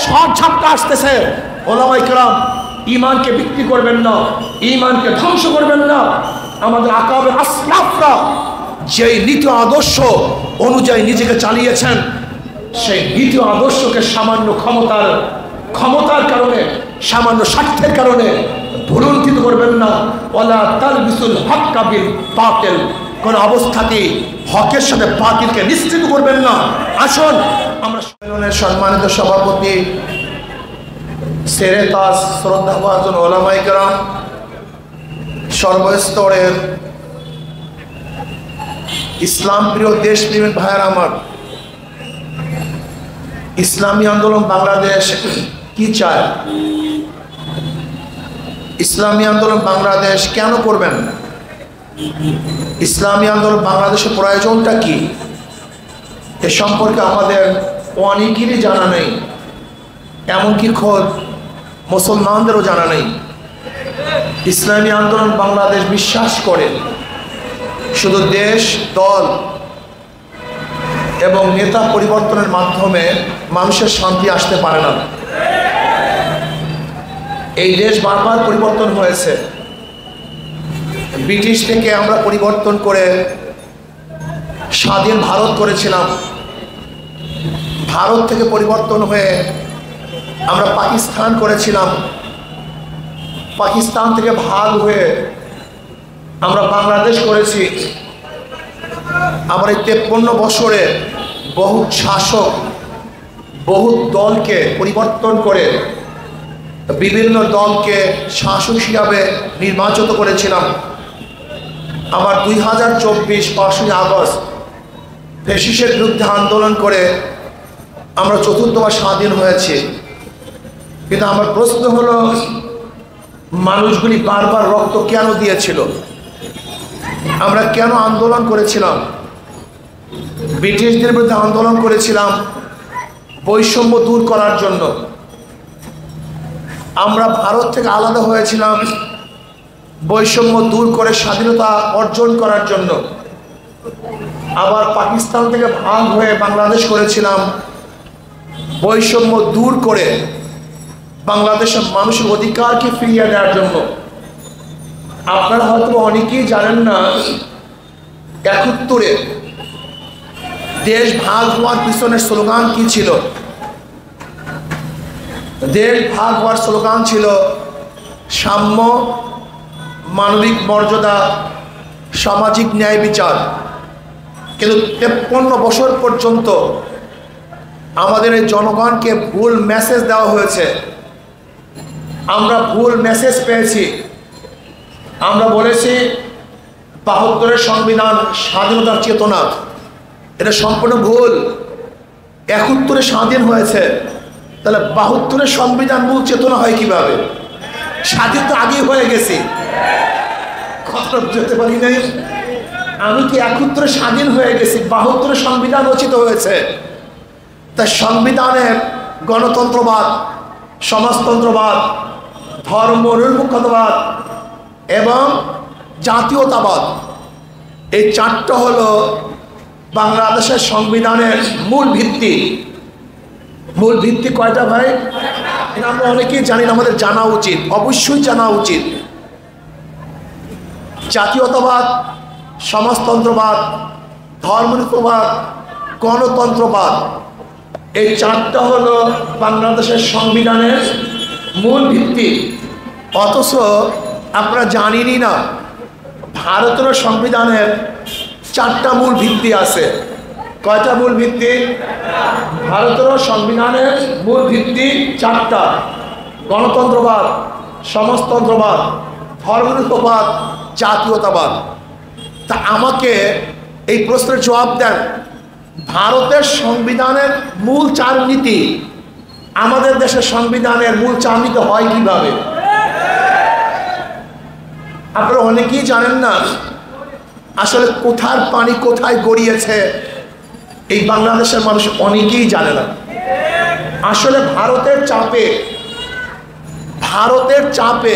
সব ঝাপটা আসতেছে। ওলামায়ে কেরাম ঈমানকে বিক্রি করবেন না, ঈমানকে ধ্বংস করবেন না। আমাদের আকাবের আসলাফরা যেই নীতি আদর্শ অনুযায়ী নিজেকে চালিয়েছেন, সেই নীতি আদর্শকে সামান্য ক্ষমতার কারণে, সামান্য স্বার্থের কারণে ভুলুণ্ঠিত করবেন না। ওয়ালা তালবিসুল হক্কা বিল বাতিল, কোন অবস্থাতেই হকের সাথে বাতিলকে নিশ্চিত করবেন না। আসুন আমরা সম্মেলনের সম্মানিত সভাপতি সেরে তাজ শ্রদ্ধাভাজন ওলামায়ে কেরাম, সর্বস্তরের ইসলাম প্রিয় দেশপ্রেমিক ভাইয়ের আমার, ইসলামী আন্দোলন বাংলাদেশ কি চায়? ইসলামী আন্দোলন বাংলাদেশ কেন করবেন? ইসলামী আন্দোলন বাংলাদেশের প্রয়োজনটা কি? এ সম্পর্কে আমাদের অনেকেরই জানা নেই, এমনকি খোদ মুসলমানদেরও জানা নেই। ইসলামী আন্দোলন বাংলাদেশ বিশ্বাস করে শুধু দেশ, দল এবং নেতা পরিবর্তনের মাধ্যমে মানুষের শান্তি আসতে পারে না। এই দেশ বারবার পরিবর্তন হয়েছে। ব্রিটিশ থেকে আমরা পরিবর্তন করে স্বাধীন ভারত করেছিলাম। ভারত থেকে পরিবর্তন হয়ে আমরা পাকিস্তান করেছিলাম। পাকিস্তান থেকে ভাগ হয়ে আমরা বাংলাদেশ করেছি। আমরা এই 53 বছরে বহু শাসক, বহু দলকে পরিবর্তন করে বিভিন্ন দলকে শাসক হিসাবে নির্বাচিত করেছিলাম। আবার 2024 5ই আগস্ট ফ্যাসিস্টের বিরুদ্ধে আন্দোলন করে আমরা চতুর্থবার স্বাধীন হয়েছি। কিন্তু আমার প্রশ্ন হলো, মানুষগুলি বারবার রক্ত কেন দিয়েছিল? আমরা কেন আন্দোলন করেছিলাম? ব্রিটিশদের বিরুদ্ধে আন্দোলন করেছিলাম বৈষম্য দূর করার জন্য। আমরা ভারত থেকে আলাদা হয়েছিলাম বৈষম্য দূর করে স্বাধীনতা অর্জন করার জন্য। আবার পাকিস্তান থেকে ভাগ হয়ে বাংলাদেশ করেছিলাম বৈষম্য দূর করে বাংলাদেশের মানুষের অধিকারকে ফিরিয়ে দেওয়ার জন্য। আপনারা হয়তো অনেকেই জানেন না, 71-এ দেশ ভাগ হওয়ার পিছনের স্লোগান কি ছিল? দেশ ভাগ হওয়ার স্লোগান ছিল সাম্য, মানবিক মর্যাদা, সামাজিক ন্যায় বিচার। কিন্তু 53 বছর পর্যন্ত আমাদের এই জনগণকে ভুল মেসেজ দেওয়া হয়েছে। আমরা ভুল মেসেজ পেয়েছি। আমরা বলেছি 72-এর সংবিধান স্বাধীনতার চেতনা, এটা সম্পূর্ণ ভুল। 71-এ স্বাধীন হয়েছে, তাহলে 72-এর সংবিধান মূল চেতনা হয় কিভাবে? স্বাধীন তো আগেই হয়ে গেছি, কথা বুঝতে পারি নাই। আমি কি 71-এ স্বাধীন হয়ে গেছি, 72-এ সংবিধান রচিত হয়েছে। তাই সংবিধানের গণতন্ত্রবাদ, সমাজতন্ত্রবাদ, ধর্মনিরপেক্ষতাবাদ এবং জাতীয়তাবাদ, এই 4টা হলো বাংলাদেশের সংবিধানের মূল ভিত্তি। মূল ভিত্তি কয়টা ভাই? এটা আমরা অনেকেই জানি না, আমাদের জানা উচিত, অবশ্যই জানা উচিত। জাতীয়তাবাদ, সমাজতন্ত্রবাদ, ধর্মনিরপেক্ষতাবাদ, গণতন্ত্রবাদ, এই 4টা হলো বাংলাদেশের সংবিধানের মূল ভিত্তি। অথচ আপনারা জানেনই না, ভারতের সংবিধানের 4টা মূল ভিত্তি আছে। কয়টা মূল ভিত্তি? ভারতের সংবিধানের মূল ভিত্তি 4টা: গণতন্ত্রবাদ, সমাজতন্ত্রবাদ, ধর্মনিরপেক্ষতাবাদ, জাতীয়তাবাদ। তা আমাকে এই প্রশ্নের জবাব দেন, ভারতের সংবিধানের মূল 4 নীতি আমাদের দেশের সংবিধানের মূল 4 নীতি হয় কিভাবে? আপনারা অনেকেই জানেন না আসলে কোথার পানি কোথায় গড়িয়েছে, এই বাংলাদেশের মানুষ অনেকেই জানে না। আসলে ভারতের চাপে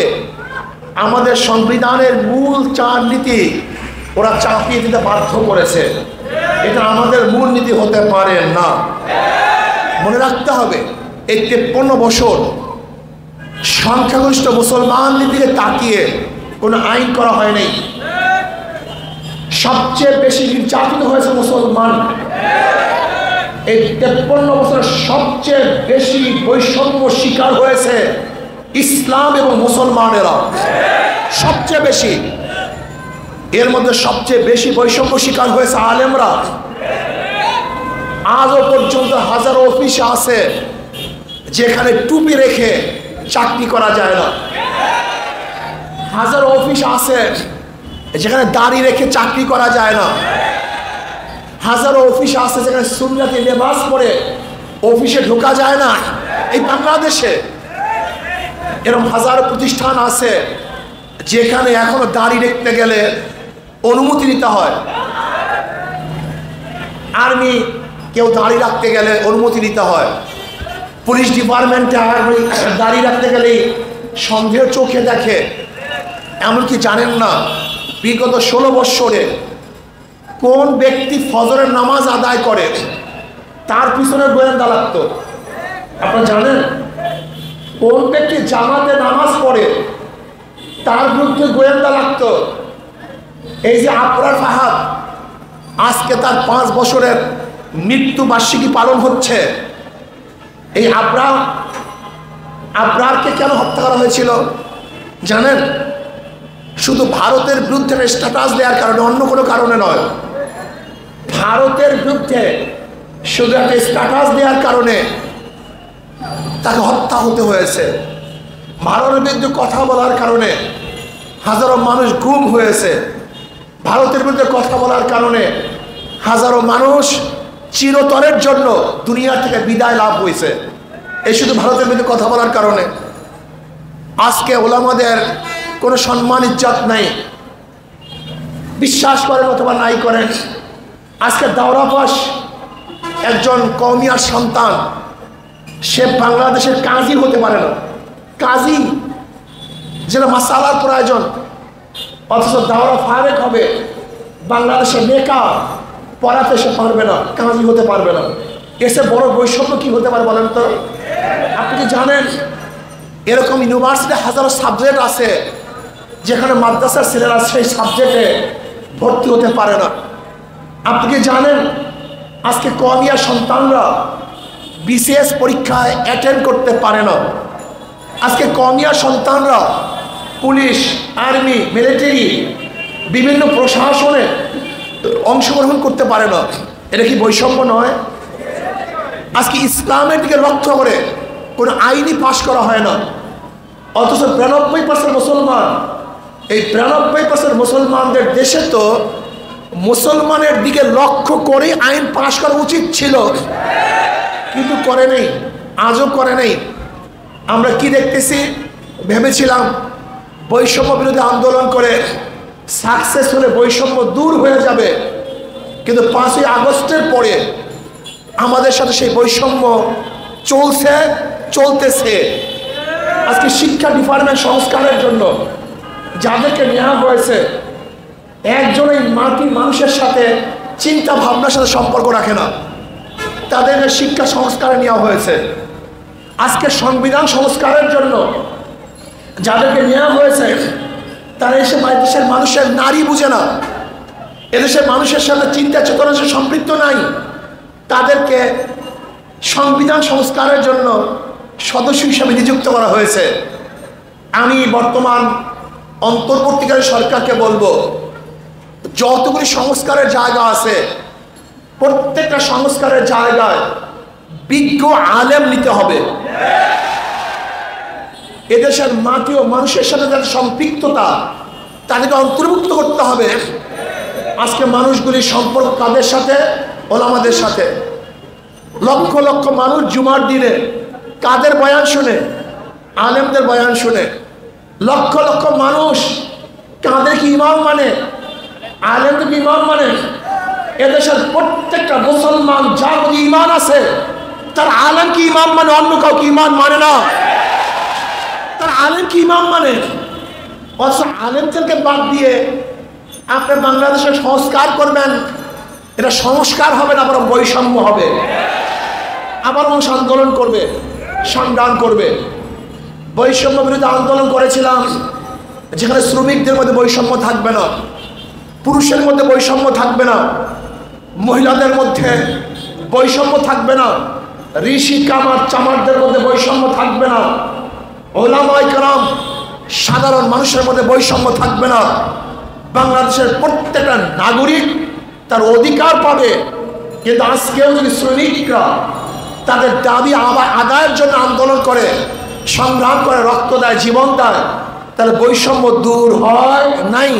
আমাদের সংবিধানের মূল 4 নীতি ওরা চাপিয়ে দিতে বাধ্য করেছে। এটা আমাদের মূল নীতি হতে পারে না, মনে রাখতে হবে। এই 53 বছর সংখ্যাগরিষ্ঠ মুসলমানদের দিকে তাকিয়ে কোনো আইন করা হয়নি। সবচেয়ে বেশি নির্যাতিত হয়েছে মুসলমান। এই 53 বছরের সবচেয়ে বেশি বৈষম্য শিকার হয়েছে ইসলাম এবং মুসলমানেরা, সবচেয়ে বেশি। এর মধ্যে সবচেয়ে বেশি বৈষম্য শিকার হয়েছে আলেমরা। আজও পর্যন্ত হাজারো অফিস আছে যেখানে টুপি রেখে চাকরি করা যায় না। হাজারো অফিস আছে যেখানে দাড়ি রেখে চাকরি করা যায় না। হাজারো অফিস আছে যেখানে সুন্নতি লিবাস পরে অফিসে ঢোকা যায় না। এই বাংলাদেশে এরকম হাজারো প্রতিষ্ঠান আছে যেখানে এখনো দাড়ি রাখতে গেলে অনুমতি নিতে হয়। আর্মি কেউ দাড়ি রাখতে গেলে অনুমতি নিতে হয়। পুলিশ ডিপার্টমেন্টে দাড়ি রাখতে গেলেই সন্দেহ চোখে দেখে। এমনকি জানেন না বিগত 16 বৎসরে কোন ব্যক্তি ফজরের নামাজ আদায় করে তার পিছনে গোয়েন্দা লাগতো। আপনারা জানেন কোন ব্যক্তি জামাতে নামাজ পড়ে তার বিরুদ্ধে গোয়েন্দা লাগতো। এই যে আবরার ফাহাদ, আজকে তার 5 বছরের মৃত্যু বার্ষিকী পালন হচ্ছে। এই আবরারকে কেন হত্যা করা হয়েছিল জানেন? শুধু ভারতের বিরুদ্ধে স্ট্যাটাস দেওয়ার কারণে, অন্য কোনো কারণে নয়। ভারতের বিরুদ্ধে শুধু একটা স্ট্যাটাস দেওয়ার কারণে তাকে হত্যা হতে হয়েছে। ভারতের বিরুদ্ধে কথা বলার কারণে হাজারো মানুষ গুম হয়েছে। ভারতের বিরুদ্ধে কথা বলার কারণে হাজারো মানুষ চিরতরের জন্য দুনিয়া থেকে বিদায় লাভ হয়েছে। এই শুধু ভারতের বিরুদ্ধে কথা বলার কারণে। আজকে ওলামাদের কোনো সম্মান ইজ্জত নাই, বিশ্বাস করেন অথবা নাই করেন। আজকে দাওরাপাস একজন কওমিয়ার সন্তান, সে বাংলাদেশের কাজী হতে পারে না। কাজী যেটা মাসালার প্রয়োজন, অথচ দাওরা ফারেক হবে, বাংলাদেশের নেকা পড়াতে সে পারবে না, কাজী হতে পারবে না। এসে বড় বৈষম্য কি হতে পারে বলেন তো? আপনি কি জানেন এরকম ইউনিভার্সিটি হাজারো সাবজেক্ট আছে যেখানে মাদ্রাসার ছেলেরা সেই সাবজেক্টে ভর্তি হতে পারে না? আপনি কি জানেন আজকে কওমিয়া সন্তানরা বিসিএস পরীক্ষায় অ্যাটেন্ড করতে পারে না? আজকে কওমিয়া সন্তানরা পুলিশ, আর্মি, মিলিটারি, বিভিন্ন প্রশাসনে অংশগ্রহণ করতে পারে না। এটা কি বৈষম্য নয়? আজকে ইসলামের দিকে লক্ষ্য করে কোনো আইনই পাশ করা হয় না, অথচ 92% মুসলমান। এই 92% মুসলমানদের দেশে তো মুসলমানের দিকে লক্ষ্য করে আইন পাশ করা উচিত ছিল, কিন্তু করে নেই, আজও করে নেই। আমরা কি দেখতেছি? ভেবেছিলাম বৈষম্য বিরোধী আন্দোলন করে সাকসেস হলে বৈষম্য দূর হয়ে যাবে, কিন্তু 5ই আগস্টের পরে আমাদের সাথে সেই বৈষম্য চলতেছে। আজকে শিক্ষা ডিপার্টমেন্ট সংস্কারের জন্য যাদেরকে নেওয়া হয়েছে, একজনই মাটির মানুষের সাথে চিন্তা ভাবনার সাথে সম্পর্ক রাখে না, তাদেরকে শিক্ষা সংস্কারে নেওয়া হয়েছে। আজকে সংবিধান সংস্কারের জন্য যাদেরকে নেওয়া হয়েছে তারা এসে দেশের মানুষের নারী বুঝে না, এদেশের মানুষের সাথে চিন্তা চেতনার সাথে সম্পৃক্ত নাই, তাদেরকে সংবিধান সংস্কারের জন্য সদস্য হিসেবে নিযুক্ত করা হয়েছে। আমি বর্তমান অন্তর্বর্তীকালীন সরকারকে বলবো, যতগুলি সংস্কারের জায়গা আছে প্রত্যেকটা সংস্কারের জায়গায় বিজ্ঞ আলেম নিতে হবে। এদেশের মাটি ও মানুষের সাথে যাদের সম্পৃক্ততা তাদেরকে অন্তর্ভুক্ত করতে হবে। আজকে মানুষগুলির সম্পর্ক কাদের সাথে? ওলামাদের সাথে। লক্ষ লক্ষ মানুষ জুমার দিনে কাদের বয়ান শুনে? আলেমদের বয়ান শুনে। লক্ষ লক্ষ মানুষ কাদের কি ইমাম মানে? আলেমদের কি ইমাম মানে? এদেশের প্রত্যেকটা মুসলমান যার প্রতি ইমান আছে তার আলেম কি ইমাম মানে, অন্য কাউকে ইমান মানে না। তার আলেম কি ইমাম মানে। অথচ আলেমদেরকে বাদ দিয়ে আপনি বাংলাদেশের সংস্কার করবেন, এটা সংস্কার হবে না, বরং বৈষম্য হবে। আবার মানুষ আন্দোলন করবে। সংগ্রাম করবে। বৈষম্য বিরোধী আন্দোলন করেছিলাম, যেখানে শ্রমিকদের মধ্যে বৈষম্য থাকবে না, পুরুষের মধ্যে বৈষম্য থাকবে না, মহিলাদের মধ্যে বৈষম্য থাকবে না, ঋষি কামার চামারদের মধ্যে বৈষম্য থাকবে না, ওলামায়ে কেরাম সাধারণ মানুষের মধ্যে বৈষম্য থাকবে না। বাংলাদেশের প্রত্যেকটা নাগরিক তার অধিকার পাবে। কিন্তু আজকেও যদি শ্রমিকরা তাদের দাবি আদায়ের জন্য আন্দোলন করে, সংগ্রাম করে, রক্ত দেয়, জীবন দেয়, তাহলে বৈষম্য দূর হয় নাই।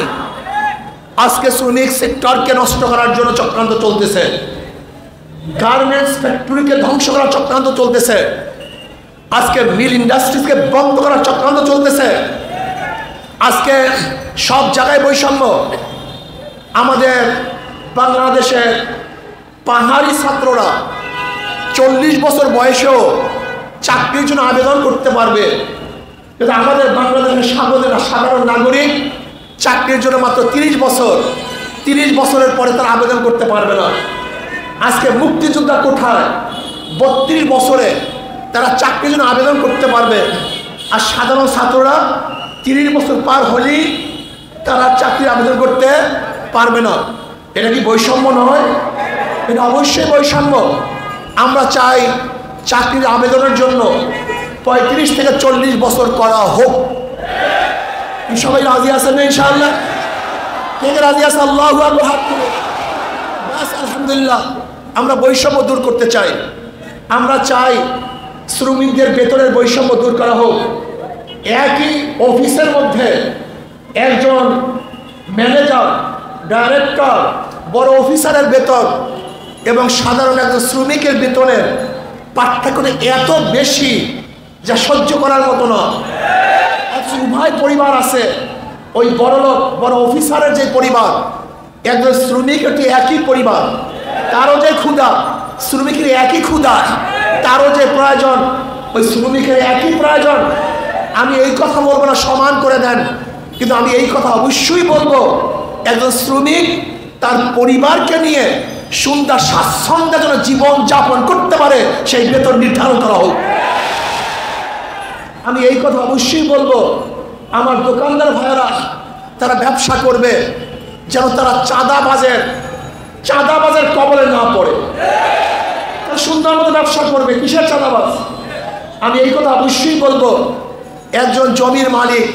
আজকে শ্রমিক সেক্টরকে নষ্ট করার জন্য চক্রান্ত চলতেছে, গার্মেন্টস ফ্যাক্টরিকে ধ্বংস করার চক্রান্ত চলতেছে, আজকে মিল ইন্ডাস্ট্রিজকে বন্ধ করার চক্রান্ত চলতেছে। আজকে সব জায়গায় বৈষম্য। আমাদের বাংলাদেশের পাহাড়ি ছাত্ররা 40 বছর বয়সেও চাকরির জন্য আবেদন করতে পারবে, কিন্তু আমাদের বাংলাদেশের সাধারণ নাগরিক চাকরির জন্য মাত্র 30 বছরের পরে তারা আবেদন করতে পারবে না। আজকে মুক্তিযোদ্ধা কোঠায় 32 বছরে তারা চাকরির জন্য আবেদন করতে পারবে, আর সাধারণ ছাত্ররা 30 বছর পার হলেই তারা চাকরির আবেদন করতে পারবে না। এটা কি বৈষম্য নয়? এটা অবশ্যই বৈষম্য। আমরা চাই চাকরির আবেদনের জন্য 35 থেকে 40 বছর করা হোক। সবাই রাজি আছেন না? ইনশাআল্লাহ কে রাজি আছে? আল্লাহু আকবার, হাত তুলে বাস আলহামদুলিল্লাহ। আমরা বৈষম্য দূর করতে চাই। আমরা চাই শ্রমিকদের বেতনের বৈষম্য দূর করা হোক। একই অফিসের মধ্যে একজন ম্যানেজার, ডাইরেক্টর, বড় অফিসারের বেতন এবং সাধারণ একজন শ্রমিকের বেতনের পার্থক্য এত বেশি যা সহ্য করার মতো না। উভয় পরিবার আছে, ওই বড়লোক বড় অফিসারের যে পরিবার, একজন শ্রমিকের তো একই পরিবার, তারও যে ক্ষুধা, শ্রমিকের একই ক্ষুধা, তারও যে প্রয়োজন ওই শ্রমিকের একই প্রয়োজন। আমি এই কথা বলবো না সমান করে দেন, কিন্তু আমি এই কথা অবশ্যই বলবো, একজন শ্রমিক তার পরিবারকে নিয়ে সুন্দর স্বাচ্ছন্দ্যে যেন জীবন যাপন করতে পারে সেই বেতন নির্ধারণ করা হোক। আমি এই কথা অবশ্যই বলবো, আমার দোকানদার ভাইয়েরা তারা ব্যবসা করবে যেন তারা চাঁদাবাজের কবলে না পড়ে, তারা সুন্দর মতো ব্যবসা করবে। কিসের চাঁদাবাজ? আমি এই কথা অবশ্যই বলবো, একজন জমির মালিক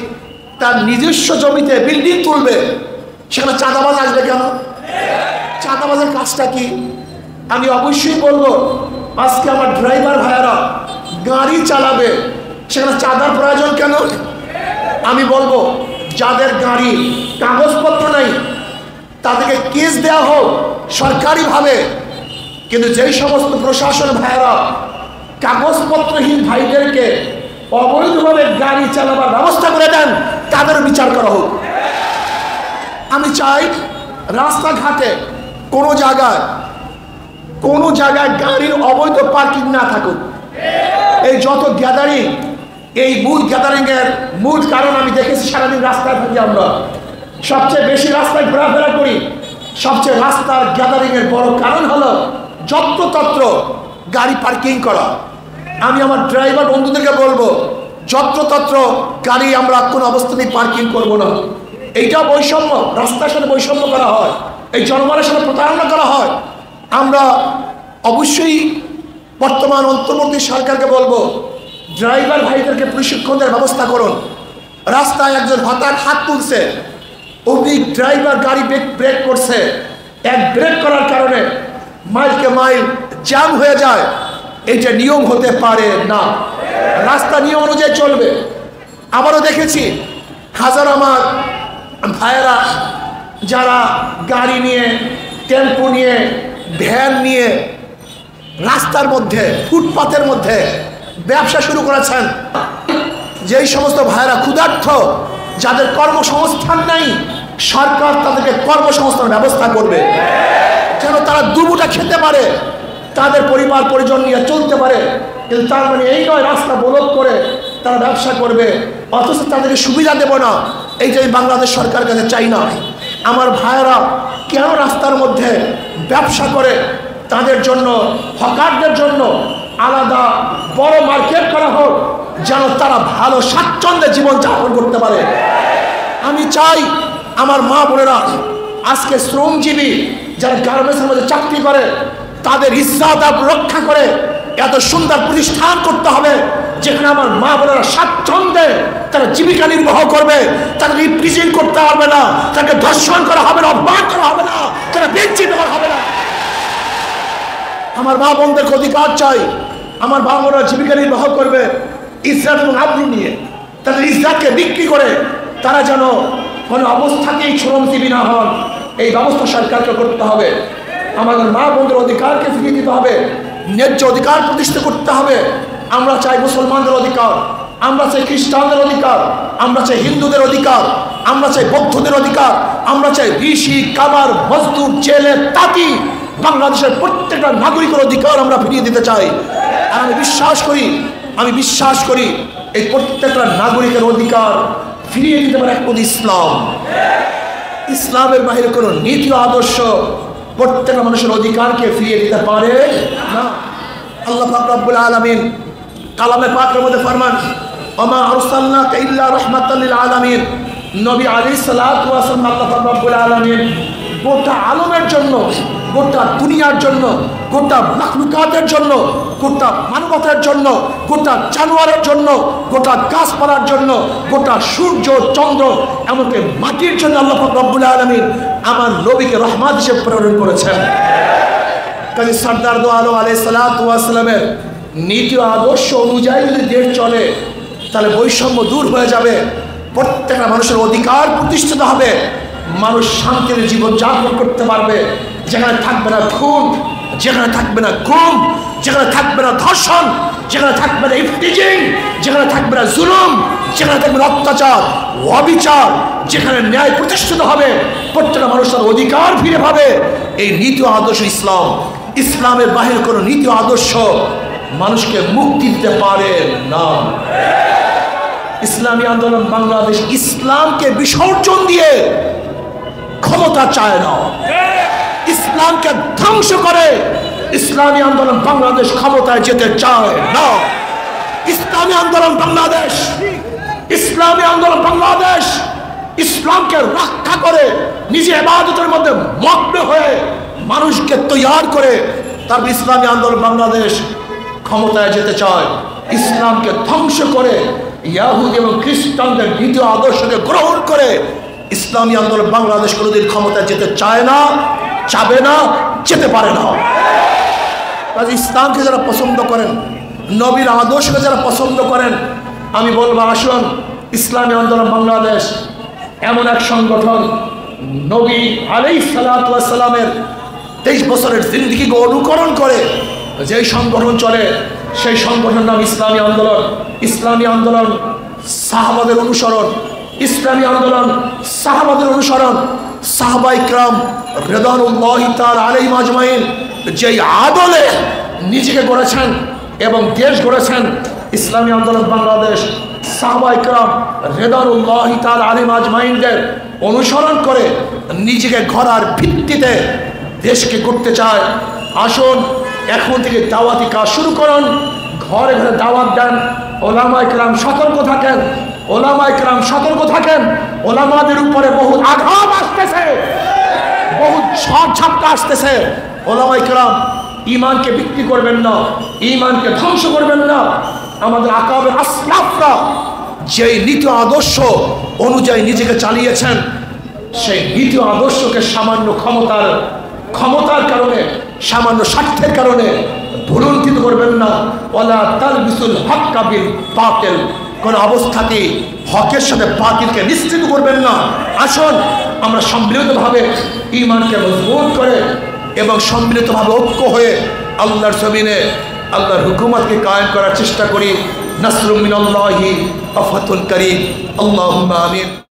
তার নিজস্ব জমিতে বিল্ডিং তুলবে, সেখানে চাঁদাবাজ আসবে কেন? চাঁদাবাজের কাজটা কি? আমি অবশ্যই বলবো, আজকে আমার ড্রাইভার ভাইয়েরা গাড়ি চালাবে, সেখানে চাঁদার প্রয়োজন কেন? আমি বলবো, যাদের গাড়ি কাগজপত্র নাই তাদেরকে কেস দেওয়া হোক সরকারিভাবে, কিন্তু যেই সমস্ত প্রশাসন ভাইয়েরা কাগজপত্রহীন ভাইদেরকে অবৈধভাবে গাড়ি চালাবার ব্যবস্থা করে দেন, তাদের বিচার করা হোক। আমি চাই রাস্তাঘাটে কোনো জায়গায় গাড়ির অবৈধ পার্কিং না থাকুক। এই যত গ্যাদারিং, এই মূল গ্যাদারিংয়ের মূল কারণ আমি দেখেছি, সারাদিন রাস্তায় থাকি আমরা, সবচেয়ে বেশি রাস্তায় ঘোরাফেরা করি, সবচেয়ে রাস্তার গ্যাদারিংয়ের বড় কারণ হলো যত্রতত্র গাড়ি পার্কিং করা। আমি আমার ড্রাইভার বন্ধুদেরকে বলবো, যত্রতত্র গাড়ি আমরা কোনো অবস্থাতেই পার্কিং করব না। এইটা বৈষম্য, রাস্তার সাথে বৈষম্য করা হয়, এই জনগণের সাথে প্রতারণা করা হয়। আমরা অবশ্যই বর্তমান অন্তর্বর্তী সরকারকে বলবো, ড্রাইভার ভাইদেরকে প্রশিক্ষণ দেওয়ার ব্যবস্থা করুন। রাস্তায় একজন হঠাৎ হাত তুলছে, অমনি ড্রাইভার গাড়ি ব্রেক করছে, এক ব্রেক করার কারণে মাইলকে মাইল জ্যাম হয়ে যায়, এটা নিয়ম হতে পারে না। রাস্তা নিয়ম অনুযায়ী চলবে। আবারও দেখেছি হাজার আমার ভাইয়েরা যারা গাড়ি নিয়ে, টেম্পো নিয়ে, ভ্যান নিয়ে রাস্তার মধ্যে, ফুটপাথের মধ্যে ব্যবসা শুরু করেছেন। যেই সমস্ত ভাইয়েরা ক্ষুধার্ত, যাদের কর্মসংস্থান নাই, সরকার তাদেরকে কর্মসংস্থানের ব্যবস্থা করবে, যেন তারা দুমুঠা খেতে পারে, তাদের পরিবার পরিজন নিয়ে চলতে পারে। কিন্তু তার মানে এই নয় রাস্তা ব্লক করে তারা ব্যবসা করবে, অথচ তাদেরকে সুবিধা দেব না। এইটা আমি বাংলাদেশ সরকারের কাছে চাই না। আমার ভাইয়েরা কেন রাস্তার মধ্যে ব্যবসা করে, তাদের জন্য, হকারদের জন্য আলাদা বড় মার্কেট করা হোক, যেন তারা ভালো স্বাচ্ছন্দ্যে জীবন যাপন করতে পারে। আমি চাই আমার মা বোনেরা, আজকে শ্রমজীবী যারা গার্মেন্টসের মধ্যে চাকরি করে, তাদের ইজ্জত রক্ষা করে এত সুন্দর প্রতিষ্ঠান করতে হবে যেখানে আমার মা বোনেরা স্বাচ্ছন্দ্যে তারা জীবিকা নির্বাহ করবে, তারা রিপ্রেজেন্ট করতে পারবে না, তাকে ধর্ষণ করা হবে না, অপমান করা হবে না, তারা বঞ্চিত করা হবে না। আমার মা বোনদের অধিকার চাই, আমার মা বোনেরা জীবিকা নির্বাহ করবে ইজ্জত এবং আবরু নিয়ে। তাদের ইজ্জতকে বিক্রি করে তারা যেন কোনো অবস্থাতেই শ্রমজীবী না হন, এই ব্যবস্থা সরকারকে করতে হবে। আমাদের মা বোনদের অধিকারকে ফিরিয়ে দিতে হবে, ন্যায্য অধিকার প্রতিষ্ঠা করতে হবে। আমরা চাই মুসলমানদের অধিকার, আমরা চাই খ্রিস্টানদের অধিকার, আমরা চাই হিন্দুদের অধিকার, আমরা চাই বৌদ্ধদের অধিকার, আমরা চাই ঋষি কামার মজদুর জেলে তাঁতি বাংলাদেশের প্রত্যেকটা নাগরিকের অধিকার আমরা ফিরিয়ে দিতে চাই। আর আমি বিশ্বাস করি এই প্রত্যেকটা নাগরিকের অধিকার ফিরিয়ে দিতে পারে একমাত্র ইসলাম। ইসলামের বাইরে কোনো নীতি আদর্শ প্রত্যেকটা মানুষের অধিকারকে ফিরিয়ে দিতে পারে না। আল্লাহ পাক রব্বুল আলামিন কালামে পাকের মধ্যে ফরমান, ওমা আরসালনাকা ইল্লা রাহমাতাল লিল আলামিন। নবী আলাইহিস সালাতু ওয়াস সালাম আল্লাহ পাক রব্বুল আলামিন গোটা আলমের জন্য, গোটা দুনিয়ার জন্য, গোটা মাখলুকাতের জন্য, গোটা মানবতার জন্য, গোটা জানোয়ারের জন্য, গোটা গাছপালার জন্য, গোটা সূর্য চন্দ্র এমনকি মাটির জন্য আল্লাহ পাক রব্বুল আলামিন আমার নবীকে রহমত হিসেবে প্রেরণ করেছেন। কাজী সরদার দো আলম আলাইহিস সালাতু ওয়াস সালামের নীতি আদর্শ অনুযায়ী যদি দেশ চলে তাহলে বৈষম্য দূর হয়ে যাবে, প্রত্যেকটা মানুষের অধিকার প্রতিষ্ঠিত হবে, মানুষ শান্তির জীবন যাপন করতে পারবে, যেখানে থাকবে না খুন, যেখানে থাকবে না গুম, যেখানে থাকবে না ধর্ষণ, যেখানে থাকবে না ইফতিজিং, যেখানে থাকবে না জুলুম, যেখানে থাকবে না অত্যাচার, অবিচার, যেখানে ন্যায় প্রতিষ্ঠিত হবে, প্রত্যেকটা মানুষের অধিকার ফিরে পাবে। এই নীতি আদর্শ ইসলাম, ইসলামের বাহিরে কোনো নীতি আদর্শ মানুষকে মুক্তি দিতে পারে না। ইসলামী আন্দোলন বাংলাদেশ ইসলামকে বিসর্জন দিয়ে ক্ষমতা চায় না, ইসলামকে ধ্বংস করে ইসলামী আন্দোলন বাংলাদেশ ক্ষমতায় যেতে চায় না। ইসলামী আন্দোলন বাংলাদেশ, ইসলামী আন্দোলন বাংলাদেশ ইসলামকে রক্ষা করে নিজে ইবাদতের মধ্যে মগ্ন হয়ে মানুষকে তৈয়ার করে তারপর ইসলামী আন্দোলন বাংলাদেশ ক্ষমতায় যেতে চায়। ইসলামকে ধ্বংস করে ইয়াহুদি এবং খ্রিস্টানদের নীতি আদর্শকে গ্রহণ করে ইসলামী আন্দোলন বাংলাদেশ কোনোদিন ক্ষমতায় যেতে চায় না, চাবে না, যেতে পারে না। কাজে ইসলামকে যারা পছন্দ করেন, নবীর আদর্শকে যারা পছন্দ করেন, আমি বলবো আসুন ইসলামী আন্দোলন বাংলাদেশ এমন এক সংগঠন, নবী আলাইহিস সালাতু ওয়াস সালামের 23 বছরের জিন্দেগিকে অনুকরণ করে যেই সংগঠন চলে সেই সংগঠনের নাম ইসলামী আন্দোলন। ইসলামী আন্দোলন সাহাবাদের অনুসরণ, ইসলামী আন্দোলন সাহাবাদের অনুসরণ। সাহাবায়ে কেরাম রিদওয়ানুল্লাহি তাআলা আলাইহিম আজমাইন যেই আদলে নিজেকে গড়েছেন এবং দেশ গড়েছেন, ইসলামী আন্দোলন বাংলাদেশ সাহাবায়ে কেরাম রিদওয়ানুল্লাহি তাআলা আলাইহিম আজমাইনদের অনুসরণ করে নিজেকে গড়ার ভিত্তিতে দেশকে করতে চায়। আসুন এখন থেকে দাওয়াতি কাজ শুরু করুন, ঘরে ঘরে দাওয়াত দেন, ওলামায়ে কেরাম সতর্ক থাকেন, ওলামায়ে কেরাম সতর্ক থাকেন। ওলামাদের উপরে বহু আঘাত আসতেছে, বহু ঝড় ঝাপটা আসতেছে। ওলামায়ে কেরাম ঈমানকে বিক্রি করবেন না, ঈমানকে ধ্বংস করবেন না। আমাদের আকাবের আসলাফরা যেই নীতি আদর্শ অনুযায়ী নিজেকে চালিয়েছেন, সেই নীতি আদর্শকে সামান্য ক্ষমতার কারণে, সামান্য স্বার্থের কারণে ভুলুণ্ঠিত করবেন না। ওয়ালা তালবিসুল হক্কা বিল বাতিল, কোন অবস্থাতেই হকের সাথে বাতিলকে নিশ্চিত করবেন না। আসুন আমরা সম্মিলিতভাবে ঈমানকে মজবুত করে এবং সম্মিলিতভাবে ঐক্য হয়ে আল্লাহর জমিনে আল্লাহর হুকুমতকে কায়েম করার চেষ্টা করি। নাসরুম মিনাল্লাহি ওয়া ফাতহুন কারীম। আল্লাহুম্মা আমিন।